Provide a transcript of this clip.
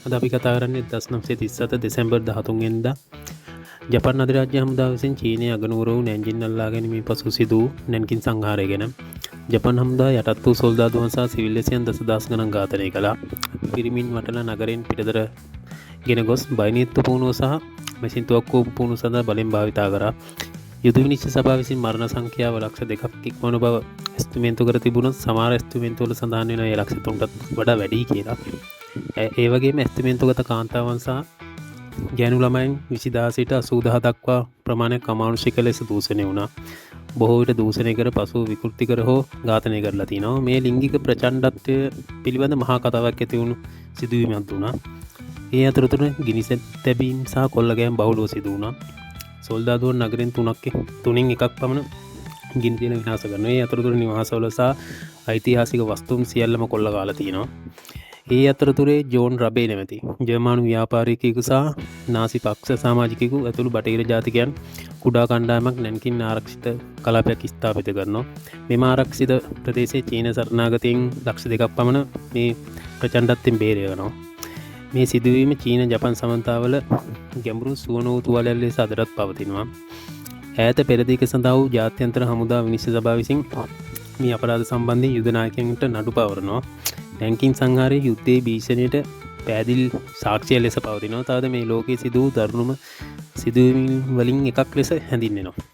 අද අපි කතා කරන්නේ 1937 දෙසැම්බර් 13 වෙනිදා ජපාන් අධිරාජ්‍ය හමුදාව විසින් චීනයේ අගනුවර වූ නැන්ජින් අල්ලා ගැනීමෙන් පසු සිදු වූ නැන්කින් සංහාරය ගැන. ජපාන් හමුදාව යටත් වූ සොල්දාදුවන් සහ සිවිල් ලෙසියන් දසදහස් ගණන් ඝාතනය කළා. පිරිමින් වටලා නගරයෙන් පිටතට ගෙන ගොස් බයිනිත්තු පුහුණුව සහ මැෂින් තුවක්කුව පුහුණුව සඳහා බලෙන් භාවිතා කරා. යුද විනිශ්චය සභාව විසින් මරණ සංඛ්‍යාව ලක්ෂ 2ක් ඉක්මවන බව එස්ටිමේට් කර තිබුණොත් සමහර එස්ටිමේට් වල සඳහන් වෙන ඒ ලක්ෂ 3ටත් වඩා වැඩි කියලා. ඒ වගේම එස්ටිමේට්ගත කාන්තාවන් සහ ගෑනු ළමයින් 20000 සිට 80000 දක්වා ප්‍රමාණයක් අමානුෂික ලෙස දූෂණය වුණා. බොහෝ විට දූෂණය කර පසු විකෘති කර හෝ ඝාතනය කරලා තිනවා. මේ ලිංගික ප්‍රචණ්ඩත්වය පිළිබඳ මහා කතාවක් ඇති වුණු සිදුවීමක් වුණා. ඒ අතරතුර ගිනිසෙත් තැබීම් සහ කොල්ලගෑම් බහුලව සිදු වුණා. සොල්දාදුවන් නගරෙන් තුනෙන් එකක් පමණ ගිනි තියලා විනාශ කරනවා. ඒ අතරතුර නිවාසවල සහ ඓතිහාසික වස්තුන් සියල්ලම කොල්ල කාලා තිනවා. ඒ අතරතුරේ ජෝන් රබේ නැමැති ජර්මානු ව්‍යාපාරිකයෙකු සහ නාසි පක්ෂ සමාජිකයෙකු ඇතුළු බටහිර ජාතිකයන් කුඩා කණ්ඩායමක් නැන්කින් ආරක්ෂිත කලාපයක් ස්ථාපිත කරනවා. මෙම ආරක්ෂිත ප්‍රදේශයේ චීන සරණාගතයන් ලක්ෂ 2ක් පමණ මේ ප්‍රචණ්ඩත්වයෙන් බේරයනවා. මේ සිදුවීම චීන ජපන් සමන්තාවල ගැඹුරු සුවන වූ තුවාලයක් ලෙස අදටත් පවතිනවා. ඈත පෙරදිග සඳහා වූ ජාත්‍යන්තර හමුදා විනිශ්චය සභාව විසින් මේ අපරාධ සම්බන්ධයෙන් යුද නායකයන්ට නඩු පවරනවා. නැන්කින් සංහාරයේ යුද්ධයේ භීෂණයට පැහැදිලි සාක්ෂිය ලෙස පවතිනවා. තවද මේ ලෝකයේ සිදු වූ දරුණුම සිදුවීම් වලින් එකක් ලෙස හැඳින්වෙනවා.